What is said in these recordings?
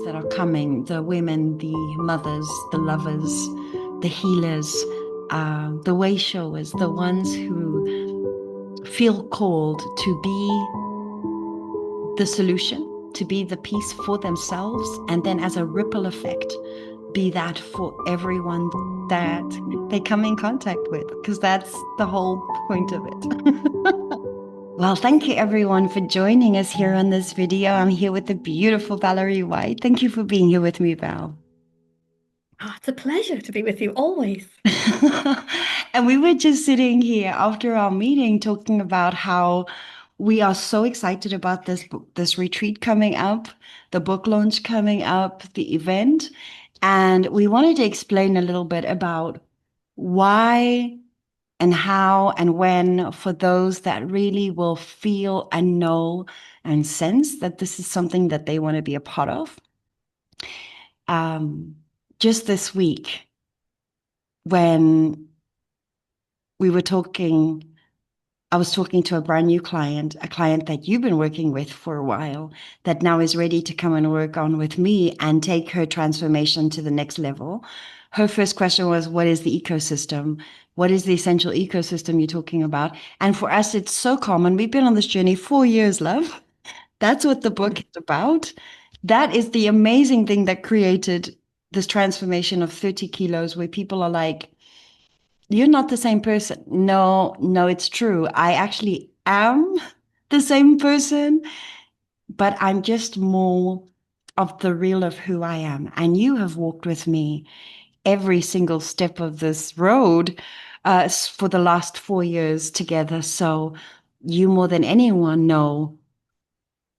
that are coming, the women, the mothers, the lovers, the healers, the way showers, the ones who feel called to be the solution, to be the peace for themselves, and then as a ripple effect, be that for everyone that they come in contact with, because that's the whole point of it. Well, thank you everyone for joining us here on this video. I'm here with the beautiful Valerie White. Thank you for being here with me, Val. Oh, it's a pleasure to be with you always. And we were just sitting here after our meeting talking about how we are so excited about this retreat coming up, the book launch coming up, the event. And we wanted to explain a little bit about why and how and when for those that really will feel and know and sense that this is something that they want to be a part of. Um, just this week, when we were talking, I was talking to a brand new client, a client that you've been working with for a while, that now is ready to come and work on with me and take her transformation to the next level. Her first question was, what is the ecosystem? What is the essential ecosystem you're talking about? And for us, it's so common. We've been on this journey 4 years, love. That's what the book is about. That is the amazing thing that created this transformation of 30 kilos where people are like, you're not the same person. No, no, it's true. I actually am the same person, but I'm just more of the real of who I am. And you have walked with me every single step of this road for the last 4 years together. So you more than anyone know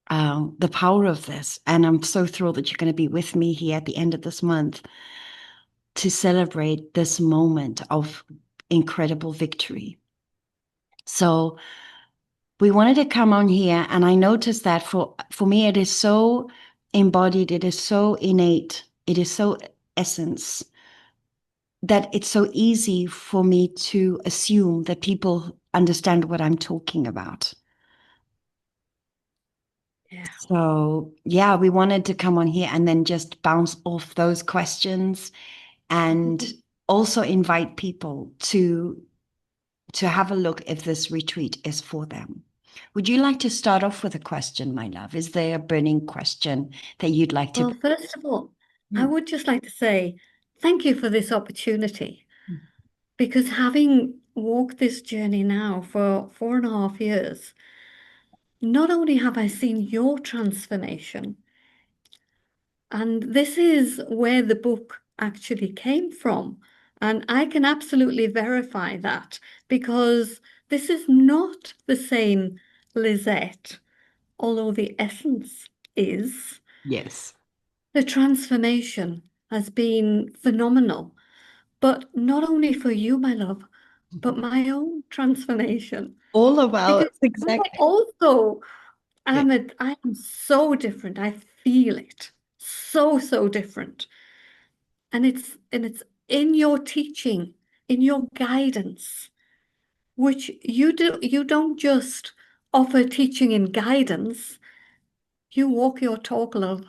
the power of this. And I'm so thrilled that you're going to be with me here at the end of this month to celebrate this moment of incredible victory. So we wanted to come on here, and I noticed that for me, it is so embodied, it is so innate, it is so essence that it's so easy for me to assume that people understand what I'm talking about. Yeah. So, yeah, we wanted to come on here and then just bounce off those questions and also invite people to have a look if this retreat is for them. Would you like to start off with a question, my love? Is there a burning question that you'd like to? Well, first of all, I Mm, would just like to say thank you for this opportunity mm. because having walked this journey now for 4.5 years, not only have I seen your transformation, and this is where the book actually came from. And I can absolutely verify that because this is not the same Lisette, although the essence is. Yes. The transformation has been phenomenal, but not only for you, my love, but my own transformation. All about Because I exactly. also Yeah. I am so different. I feel it so different. And it's in your teaching, in your guidance, which you don't just offer teaching and guidance, you walk your talk, love.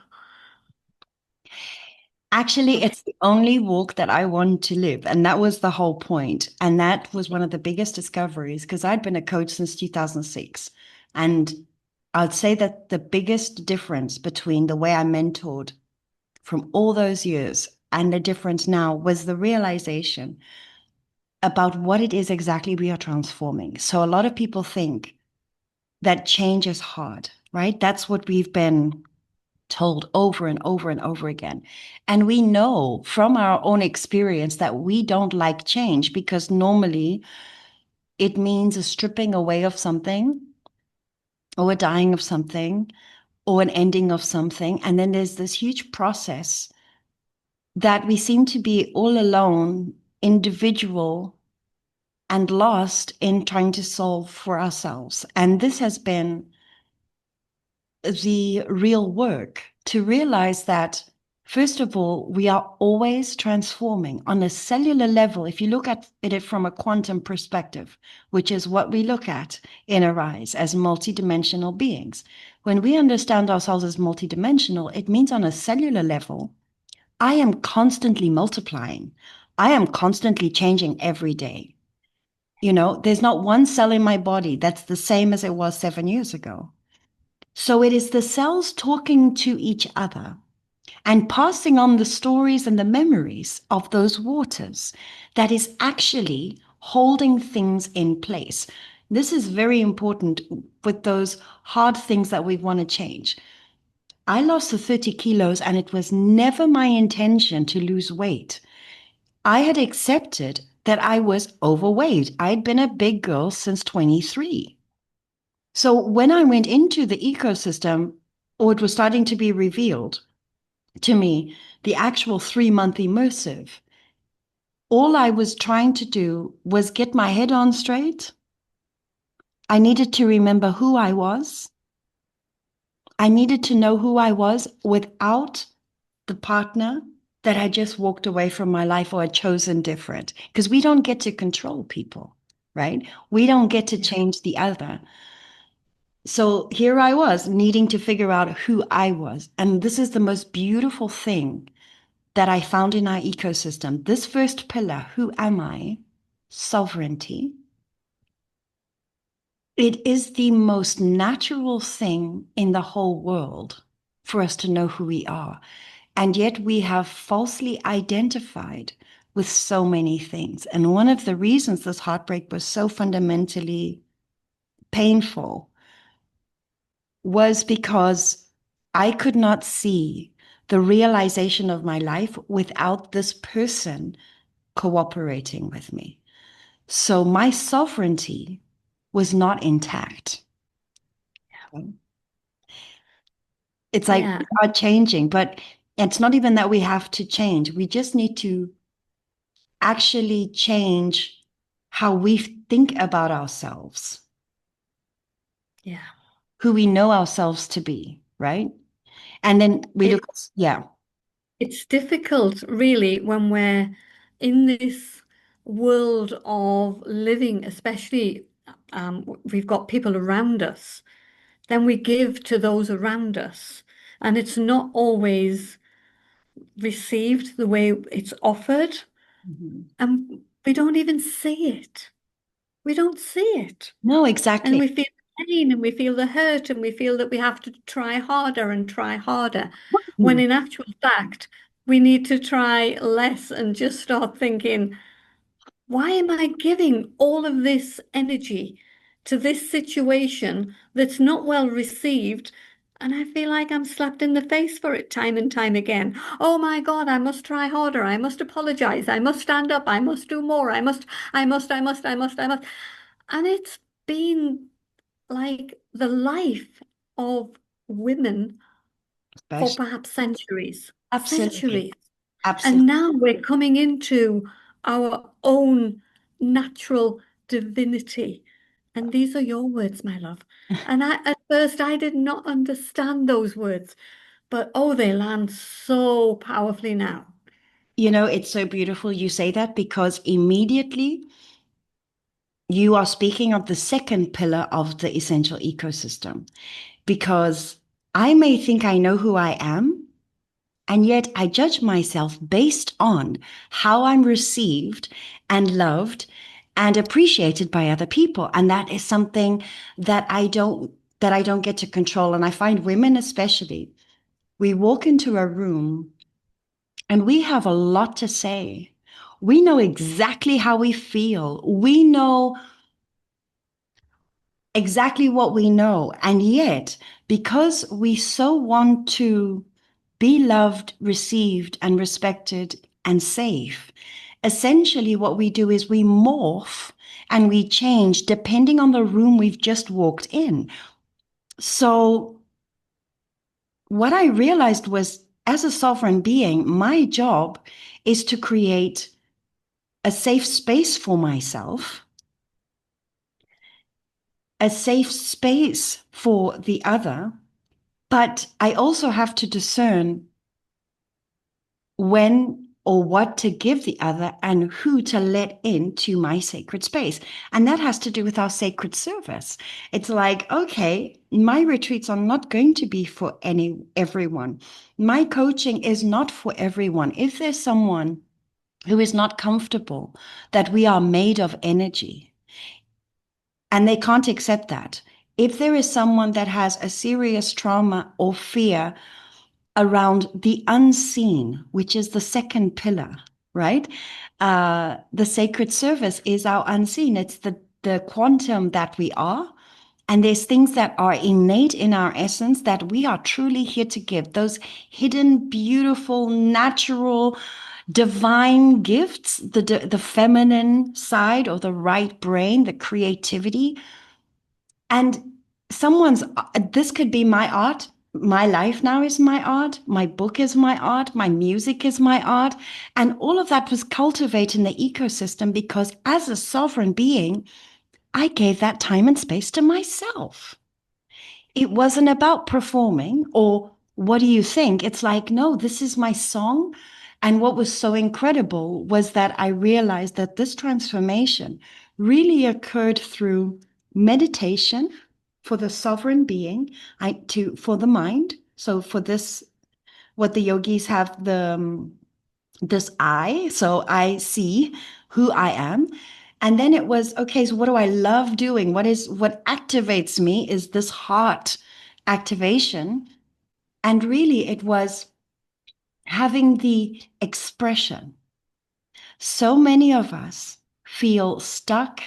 Actually, it's the only walk that I want to live. And that was the whole point. And that was one of the biggest discoveries because I'd been a coach since 2006. And I'd say that the biggest difference between the way I mentored from all those years and the difference now was the realization about what it is exactly we are transforming. So a lot of people think that change is hard, right? That's what we've been told over and over and over again. And we know from our own experience that we don't like change because normally it means a stripping away of something or a dying of something or an ending of something. And then there's this huge process that we seem to be all alone, individual, and lost in trying to solve for ourselves. And this has been the real work to realize that First of all, we are always transforming on a cellular level. If you look at it from a quantum perspective, which is what we look at in Arise as multidimensional beings, when we understand ourselves as multidimensional, it means on a cellular level, I am constantly multiplying. I am constantly changing every day. There's not one cell in my body that's the same as it was 7 years ago. So it is the cells talking to each other and passing on the stories and the memories of those waters that is actually holding things in place. This is very important with those hard things that we want to change. I lost the 30 kilos and it was never my intention to lose weight. I had accepted that I was overweight. I'd been a big girl since 23. So when I went into the ecosystem, or it was starting to be revealed to me, the actual 3 month immersive, all I was trying to do was get my head on straight. I needed to remember who I was. I needed to know who I was without the partner that had just walked away from my life or had chosen different. Because we don't get to control people, right? We don't get to Yeah. change the other. So here I was needing to figure out who I was. And this is the most beautiful thing that I found in our ecosystem. This first pillar, who am I? Sovereignty. It is the most natural thing in the whole world for us to know who we are. And yet we have falsely identified with so many things. And one of the reasons this heartbreak was so fundamentally painful was because I could not see the realization of my life without this person cooperating with me. So my sovereignty was not intact. It's like Yeah. we are changing, but it's not even that we have to change. We just need to actually change how we think about ourselves, Yeah. who we know ourselves to be, right? And then we It, look, yeah. it's difficult, really, when we're in this world of living, especially we've got people around us, then we give to those around us. And it's not always received the way it's offered. Mhm. And we don't even see it. We don't see it. No, And exactly. we feel the pain and we feel the hurt and we feel that we have to try harder and try harder. When Mhm. in actual fact, we need to try less and just start thinking, why am I giving all of this energy to this situation that's not well received? And I feel like I'm slapped in the face for it time and time again. Oh my God, I must try harder. I must apologize. I must stand up. I must do more. I must. And it's been like the life of women for Especially, perhaps centuries, absolutely. centuries. And Absolutely. now we're coming into our own natural divinity. And these are your words, my love. And at first, I did not understand those words, but oh, they land so powerfully now. It's so beautiful you say that because immediately you are speaking of the second pillar of the essential ecosystem. Because I may think I know who I am, and yet I judge myself based on how I'm received and loved and appreciated by other people. And that is something that I don't get to control. And I find women especially, we walk into a room and we have a lot to say. We know exactly how we feel. We know exactly what we know. And yet, because we so want to be loved, received, and respected and safe, essentially what we do is we morph and we change depending on the room we've just walked in. So, what I realized was as a sovereign being, my job is to create a safe space for myself, a safe space for the other. But I also have to discern when or what to give the other and who to let into my sacred space. And that has to do with our sacred service. It's like, okay, my retreats are not going to be for everyone. My coaching is not for everyone. If there's someone who is not comfortable that we are made of energy and they can't accept that, if there is someone that has a serious trauma or fear around the unseen, which is the second pillar, right? The sacred service is our unseen. It's the quantum that we are. And there's things that are innate in our essence that we are truly here to give. Those hidden, beautiful, natural, divine gifts, the feminine side or the right brain, the creativity, and this could be my art. My life now is my art. My book is my art. My music is my art. And all of that was cultivated in the ecosystem because as a sovereign being, I gave that time and space to myself. It wasn't about performing or what do you think? It's like, no, this is my song. And what was so incredible was that I realized that this transformation really occurred through meditation for the sovereign being, for the mind. So for this, what the yogis have this I, so I see who I am. And then it was, okay, so what do I love doing? What activates me is this heart activation. And really, it was having the expression. So many of us feel stuck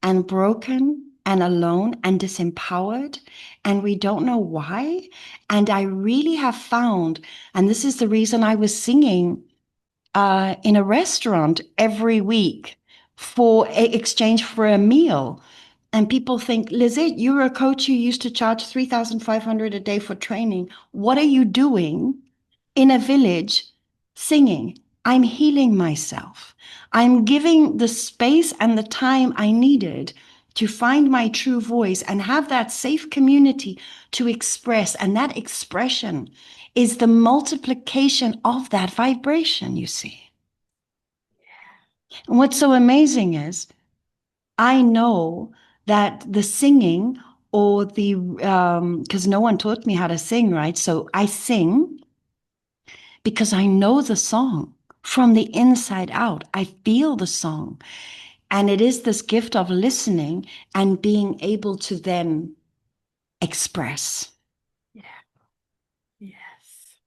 and broken and alone and disempowered, and we don't know why. And I really have found, and this is the reason I was singing in a restaurant every week for exchange for a meal. And people think, Lizette, you're a coach who used to charge 3,500 a day for training. What are you doing in a village singing? I'm healing myself. I'm giving the space and the time I needed to find my true voice and have that safe community to express. And that expression is the multiplication of that vibration, you see. And what's so amazing is I know that the singing or because no one taught me how to sing, right? So I sing because I know the song from the inside out. I feel the song. And it is this gift of listening and being able to then express. Yeah. Yes.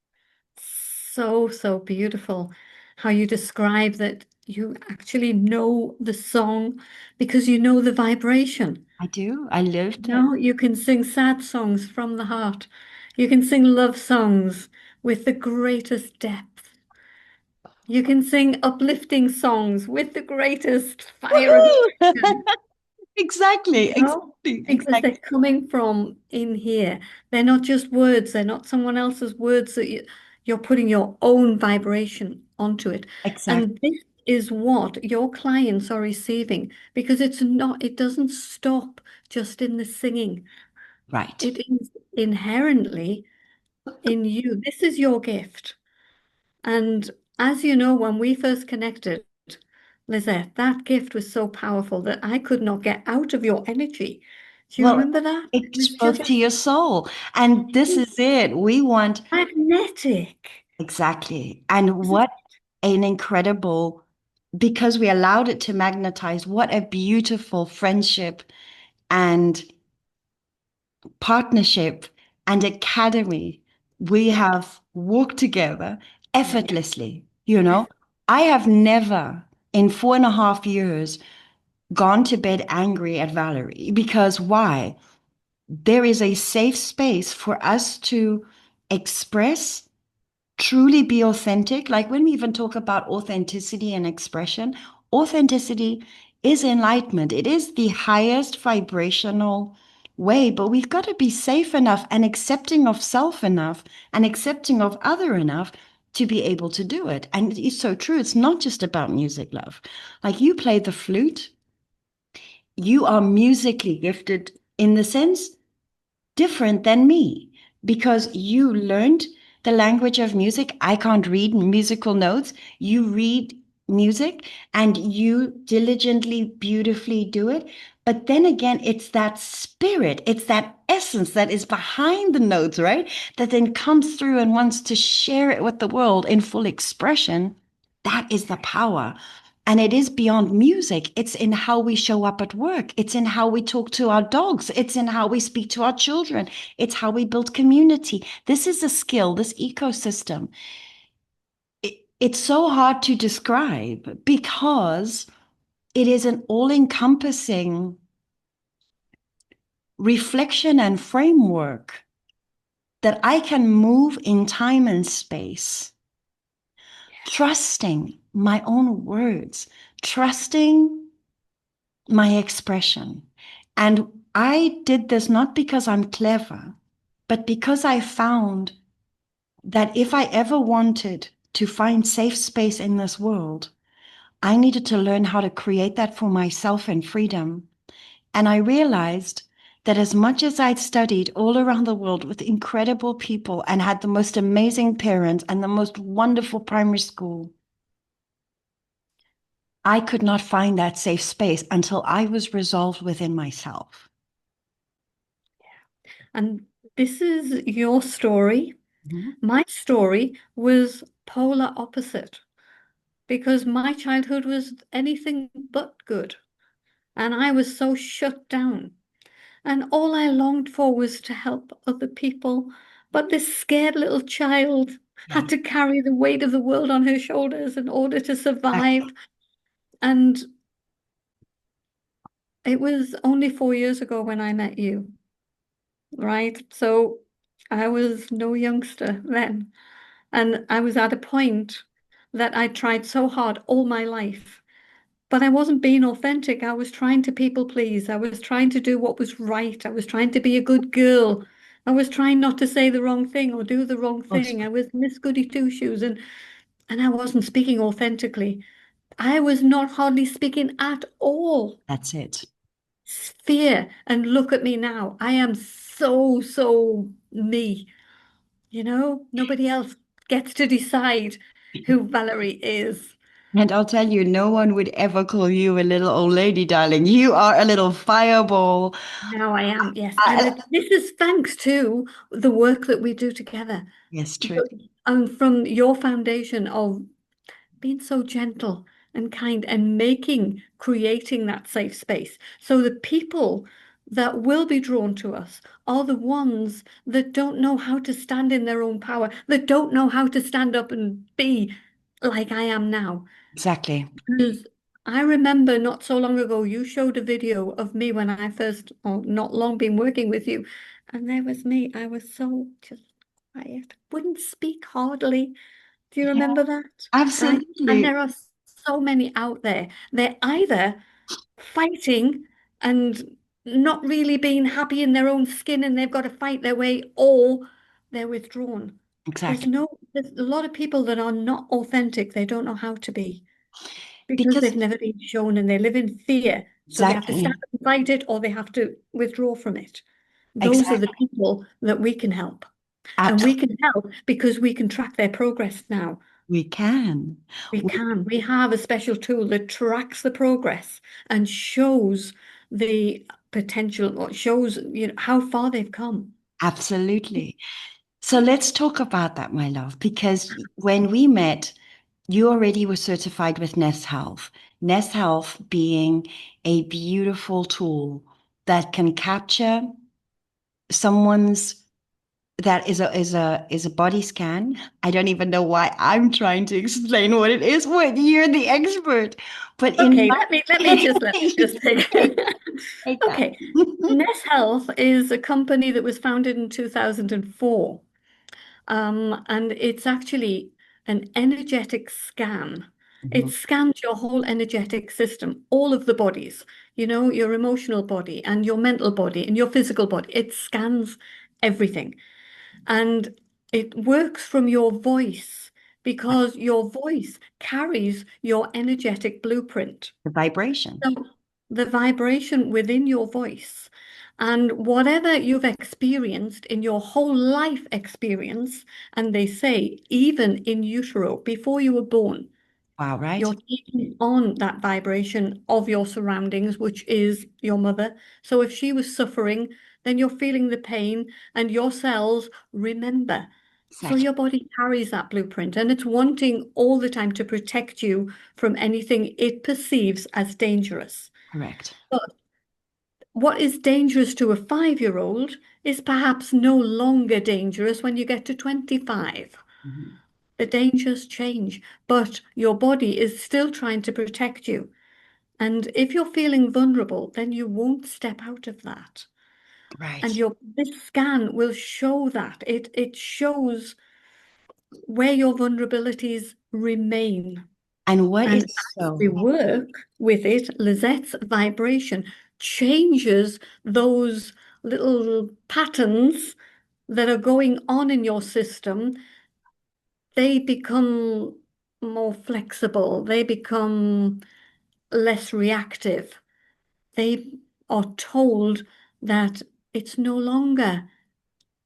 So, so beautiful how you describe that you actually know the song because you know the vibration. I do. I lived it. No, you can sing sad songs from the heart. You can sing love songs with the greatest depth. You can sing uplifting songs with the greatest fire and Woohoo! passion. Exactly, No, exactly, because they're exactly, coming from in here. They're not just words, they're not someone else's words that you're putting your own vibration onto it. exactly. And this is what your clients are receiving because it doesn't stop just in the singing. Right. It is inherently in you. This is your gift. And as you know, when we first connected, Lizette, that gift was so powerful that I could not get out of your energy. Do you Well, remember that? It it was spoke just to your soul. And this is it. We want magnetic. exactly. And Isn't what an incredible, because we allowed it to magnetize, what a beautiful friendship and partnership and academy we have walked together Yeah. effortlessly. You know, I have never in 4.5 years gone to bed angry at Valerie because why? There is a safe space for us to express, truly be authentic. Like when we even talk about authenticity and expression, authenticity is enlightenment. It is the highest vibrational way, but we've got to be safe enough and accepting of self enough and accepting of other enough to be able to do it. And it's so true. It's not just about music, love. Like you play the flute, you are musically gifted in the sense different than me because you learned the language of music. I can't read musical notes. You read music and you diligently, beautifully do it. But then again, it's that spirit, it's that essence that is behind the notes, right? That then comes through and wants to share it with the world in full expression. That is the power. And it is beyond music. It's in how we show up at work. It's in how we talk to our dogs. It's in how we speak to our children. It's how we build community. This is a skill, this ecosystem. It's so hard to describe because it is an all encompassing reflection and framework that I can move in time and space, trusting my own words, trusting my expression. And I did this not because I'm clever, but because I found that if I ever wanted to find safe space in this world, I needed to learn how to create that for myself and freedom. And I realized that as much as I'd studied all around the world with incredible people and had the most amazing parents and the most wonderful primary school, I could not find that safe space until I was resolved within myself. And this is your story. Mhm. My story was polar opposite because my childhood was anything but good. And I was so shut down. And all I longed for was to help other people. But this scared little child Yeah. had to carry the weight of the world on her shoulders in order to survive. Exactly. And it was only 4 years ago when I met you, right? So I was no youngster then. And I was at a point that I tried so hard all my life, but I wasn't being authentic. I was trying to people please. I was trying to do what was right. I was trying to be a good girl. I was trying not to say the wrong thing or do the wrong Awesome. thing. I was Miss Goody Two Shoes and I wasn't speaking authentically. I was not hardly speaking at all. That's it. Fear. And look at me now. I am so, so me. Nobody else gets to decide who Valerie is. And I'll tell you, no one would ever call you a little old lady, darling. You are a little fireball. Now I am, yes. And I, this is thanks to the work that we do together. yes, But- truly. And from your foundation of being so gentle and kind and creating that safe space. So the people that will be drawn to us are the ones that don't know how to stand in their own power, that don't know how to stand up and be like I am now. Exactly. Because I remember not so long ago, you showed a video of me when I first, or not long, been working with you. And there was me. I was so just quiet, wouldn't speak hardly. Do you Yeah, remember that? Right? And absolutely. there are so many out there. They're either fighting and not really being happy in their own skin and they've got to fight their way, or they're withdrawn. Exactly. There's a lot of people that are not authentic. They don't know how to be because Because they've never been shown and they live in fear. So they have to stand exactly, up and fight it or they have to withdraw from it. Those are the exactly. people that we can help. And we Absolutely. can help because we can track their progress now. We can. We We, can. We have a special tool that tracks the progress and shows the potential or shows, how far they've come. absolutely. So let's talk about that, my love, because when we met, you already were certified with NES Health. NES Health being a beautiful tool that can capture someone's that is a body scan. I don't even know why I'm trying to explain what it is. What you're the expert, but in Okay, my let me just take. take that. Okay. NES Health is a company that was founded in 2004. And it's actually an energetic scan. It Mhm. scans your whole energetic system, all of the bodies, your emotional body and your mental body and your physical body. It scans everything. And it works from your voice because your voice carries your energetic blueprint. The vibration. So the vibration within your voice. And whatever you've experienced in your whole life experience, and they say even in utero, before you were born, Wow, right? you're taking on that vibration of your surroundings, which is your mother. So if she was suffering, then you're feeling the pain, and your cells remember. So Exactly. your body carries that blueprint, and it's wanting all the time to protect you from anything it perceives as dangerous. Correct. But what is dangerous to a 5-year-old is perhaps no longer dangerous when you get to 25. Mhm. The dangers change, but your body is still trying to protect you. And if you're feeling vulnerable, then you won't step out of that. And Right. your this scan will show that. It shows where your vulnerabilities remain. And what And is as we so, work with it, Lizette's vibration changes those little patterns that are going on in your system. They become more flexible, they become less reactive. They are told that it's no longer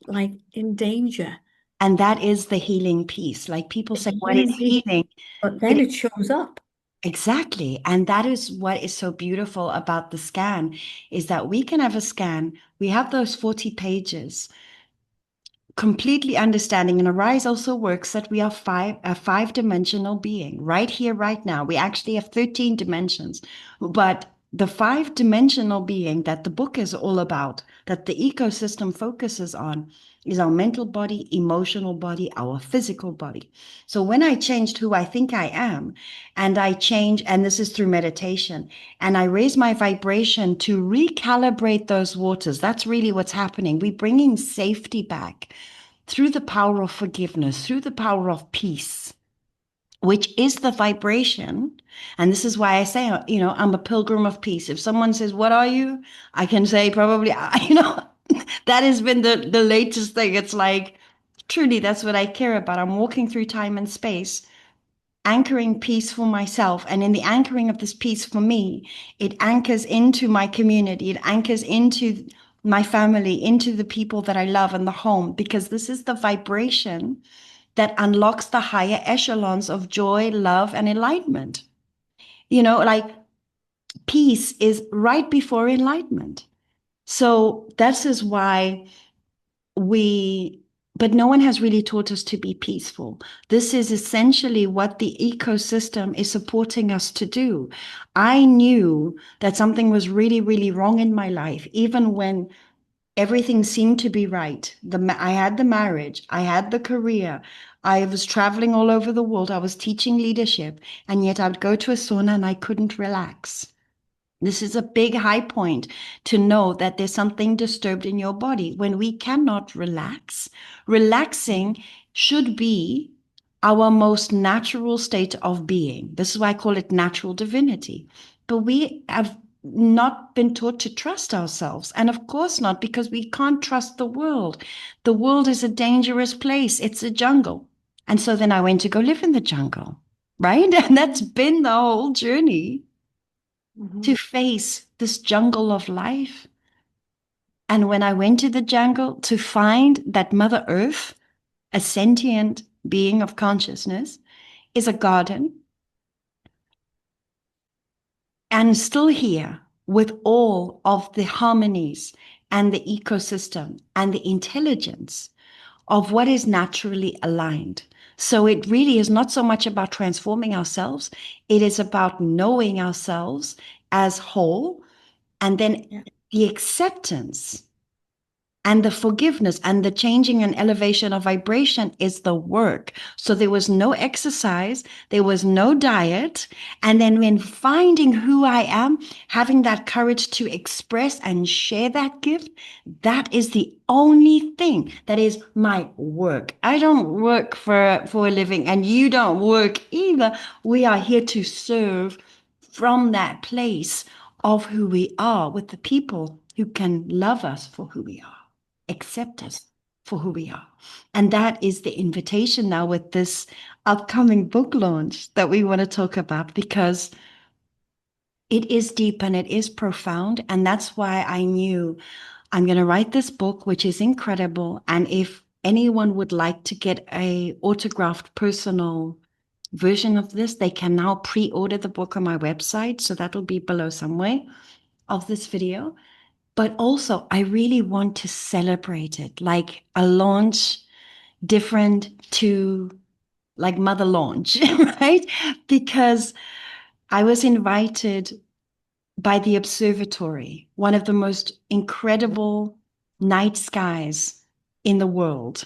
like in danger. and that is the healing piece. Like people The say, what is healing piece, healing? but then It it shows up. exactly. And that is what is so beautiful about the scan is that we can have a scan. We have those 40 pages completely understanding. And Arise also works that we are a five-dimensional being right here, right now. We actually have 13 dimensions, but the five-dimensional being that the book is all about, that the ecosystem focuses on, is our mental body, emotional body, our physical body. So when I changed who I think I am, and I change, and this is through meditation, and I raise my vibration to recalibrate those waters, that's really what's happening. We're bringing safety back through the power of forgiveness, through the power of peace, which is the vibration. And this is why I say, I'm a pilgrim of peace. If someone says, "What are you?" I can say, probably, that has been the latest thing. It's like, truly, that's what I care about. I'm walking through time and space, anchoring peace for myself. And in the anchoring of this peace for me, it anchors into my community, it anchors into my family, into the people that I love and the home, because this is the vibration that unlocks the higher echelons of joy, love, and enlightenment. Like peace is right before enlightenment. So this is why we but no one has really taught us to be peaceful. This is essentially what the ecosystem is supporting us to do. I knew that something was really, really wrong in my life, even when everything seemed to be right. I had the marriage, I had the career, I was traveling all over the world, I was teaching leadership, and yet I would go to a sauna and I couldn't relax. This is a big high point to know that there's something disturbed in your body. When we cannot relax, relaxing should be our most natural state of being. This is why I call it natural divinity. But we have not been taught to trust ourselves. And of course not, because we can't trust the world. The world is a dangerous place, it's a jungle. And so then I went to go live in the jungle, right? And that's been the whole journey to Mhm. face this jungle of life. And when I went to the jungle to find that Mother Earth, a sentient being of consciousness, is a garden and still here with all of the harmonies and the ecosystem and the intelligence of what is naturally aligned. So it really is not so much about transforming ourselves, it is about knowing ourselves as whole, and then Yeah. the acceptance and the forgiveness and the changing and elevation of vibration is the work. So there was no exercise, there was no diet. And then when finding who I am, having that courage to express and share that gift, that is the only thing that is my work. I don't work for a living, and you don't work either. We are here to serve from that place of who we are with the people who can love us for who we are, accept us for who we are. And that is the invitation now with this upcoming book launch that we want to talk about, because it is deep and it is profound. And that's why I knew I'm going to write this book, which is incredible. And if anyone would like to get a autographed personal version of this, they can now pre-order the book on my website. So that will be below somewhere of this video. But also, I really want to celebrate it like a launch different to like Mother Launch, right? Because I was invited by the observatory, one of the most incredible night skies in the world.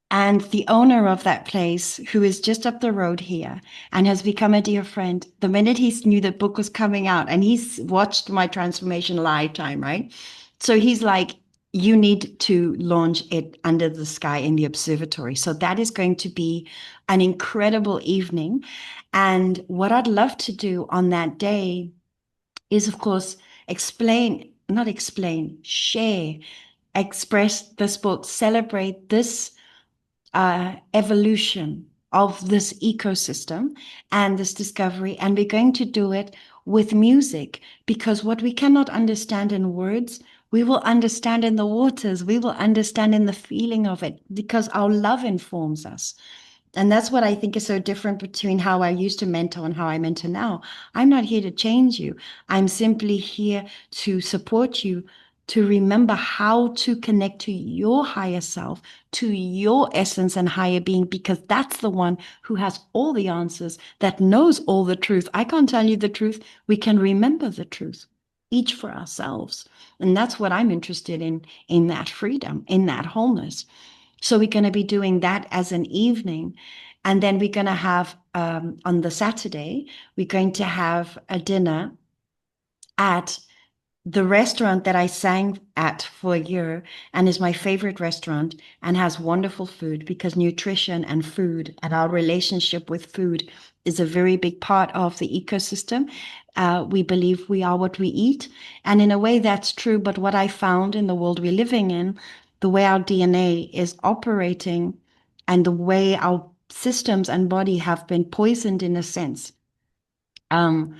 And the owner of that place, who is just up the road here and has become a dear friend, the minute he knew the book was coming out, and he's watched my transformation lifetime, right? So he's like, you need to launch it under the sky in the observatory. So that is going to be an incredible evening. And what I'd love to do on that day is, of course, not explain, share, express this book, celebrate this evolution of this ecosystem and this discovery. And we're going to do it with music, because what we cannot understand in words, we will understand in the waters, we will understand in the feeling of it, because our love informs us. And that's what I think is so different between how I used to mentor and how I mentor now. I'm not here to change you. I'm simply here to support you to remember how to connect to your higher self, to your essence and higher being, because that's the one who has all the answers, that knows all the truth. I can't tell you the truth. We can remember the truth, each for ourselves. And that's what I'm interested in that freedom, in that wholeness. So we're going to be doing that as an evening. And then we're going to have, on the Saturday, we're going to have a dinner at the restaurant that I sang at for a year and is my favorite restaurant and has wonderful food, because nutrition and food and our relationship with food is a very big part of the ecosystem. We believe we are what we eat. And in a way, that's true. But what I found in the world we're living in, the way our DNA is operating and the way our systems and body have been poisoned in a sense, um,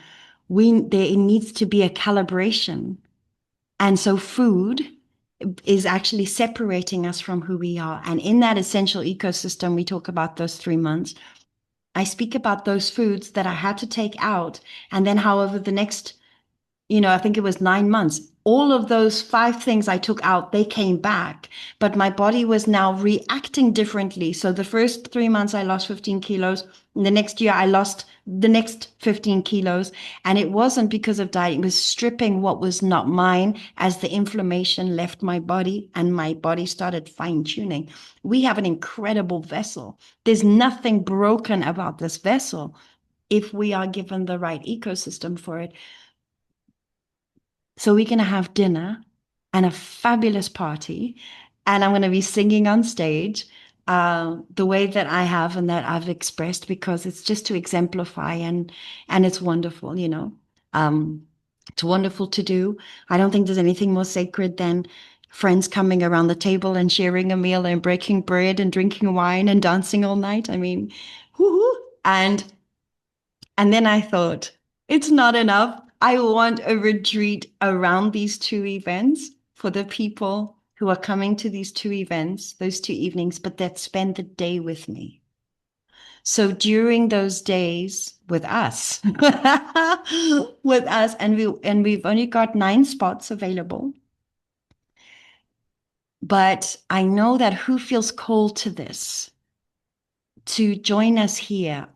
there needs to be a calibration, and so food is actually separating us from who we are. And in that essential ecosystem, we talk about those 3 months. I speak about those foods that I had to take out. And then, however, the next, I think it was 9 months. All of those 5 things I took out, they came back, but my body was now reacting differently. So the first 3 months, I lost 15 kilos. And the next year, I lost the next 15 kilos. And it wasn't because of diet, it was stripping what was not mine as the inflammation left my body and my body started fine tuning. We have an incredible vessel. There's nothing broken about this vessel if we are given the right ecosystem for it. So we're going to have dinner and a fabulous party. And I'm going to be singing on stage the way that I have and that I've expressed, because it's just to exemplify, and it's wonderful, it's wonderful to do. I don't think there's anything more sacred than friends coming around the table and sharing a meal and breaking bread and drinking wine and dancing all night. I mean, whoo-hoo. And then I thought, it's not enough. I want a retreat around these two events for the people who are coming to these two events, those 2 evenings, but that spend the day with me. So during those days with us, and we've only got 9 spots available. But I know that who feels called to this, to join us here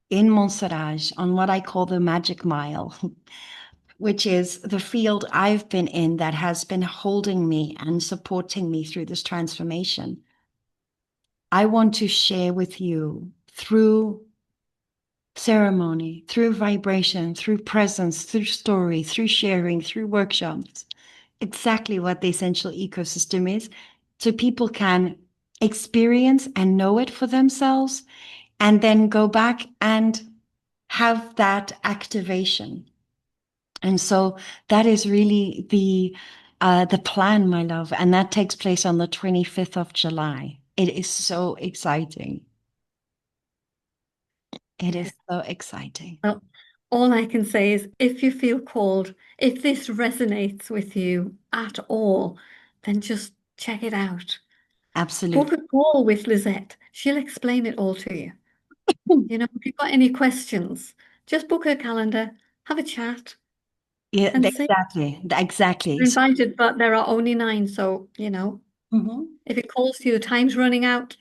in Montserrat on what I call the Magic Mile, which is the field I've been in that has been holding me and supporting me through this transformation. I want to share with you through ceremony, through vibration, through presence, through story, through sharing, through workshops, exactly what the essential ecosystem is, so people can experience and know it for themselves, and then go back and have that activation. And so that is really the plan, my love, and that takes place on the 25th of July. It is so exciting. It is so exciting. Well, all I can say is if you feel called, if this resonates with you at all, then just check it out. Book Absolutely. a call with Lizette. She'll explain it all to you. You know, if you've got any questions, just book a calendar, have a chat, Yeah, and say exactly. Exactly. you're invited, but there are only 9. So, you know, Mhm. if it calls to you, time's running out.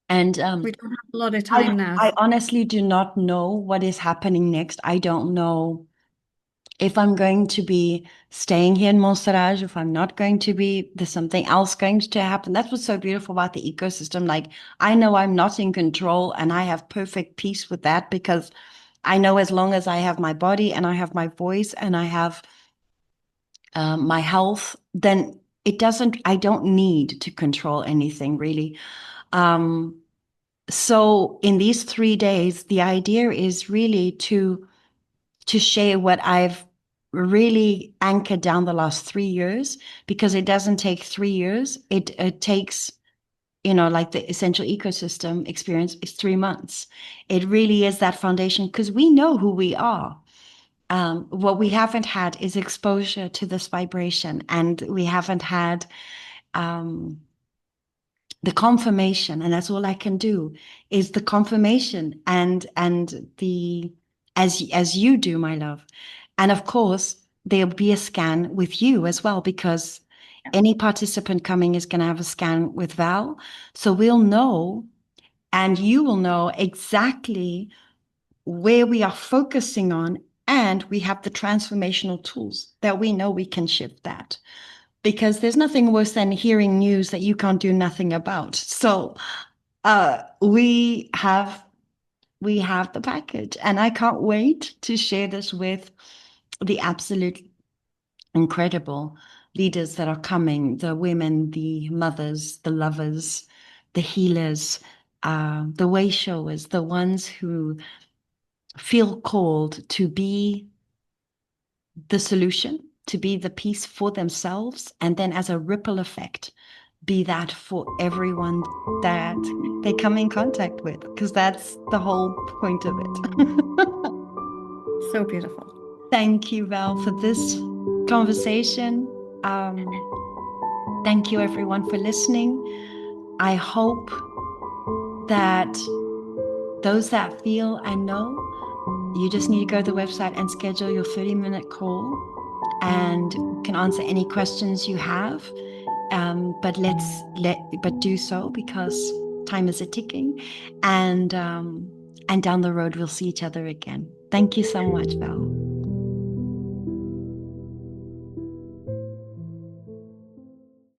And We don't have a lot of I time now. I honestly do not know what is happening next. I don't know if I'm going to be staying here in Montserrat, if I'm not going to be, there's something else going to happen. That's what's so beautiful about the ecosystem. Like, I know I'm not in control and I have perfect peace with that because I know as long as I have my body and I have my voice and I have my health, then I don't need to control anything really. Um, so in these 3 days, the idea is really to share what I've really anchored down the last 3 years, because it doesn't take 3 years. It takes, like the essential ecosystem experience is 3 months. It really is that foundation because we know who we are. What we haven't had is exposure to this vibration, and we haven't had um, the confirmation, and that's all I can do is the confirmation and the as you do, my love. And of course, there'll be a scan with you as well, because any participant coming is going to have a scan with Val. So we'll know, and you will know exactly where we are focusing on, and we have the transformational tools that we know we can shift that, because there's nothing worse than hearing news that you can't do nothing about. So we have the package, and I can't wait to share this with the absolute incredible leaders that are coming, the women, the mothers, the lovers, the healers, the way showers, the ones who feel called to be the solution, to be the piece for themselves, and then as a ripple effect, be that for everyone that they come in contact with, because that's the whole point of it. So beautiful. Thank you, Val, for this conversation. Thank you, everyone, for listening. I hope that those that feel and know, you just need to go to the website and schedule your 30-minute call, and can answer any questions you have. But do so, because time is a ticking, and down the road we'll see each other again. Thank you so much, Val.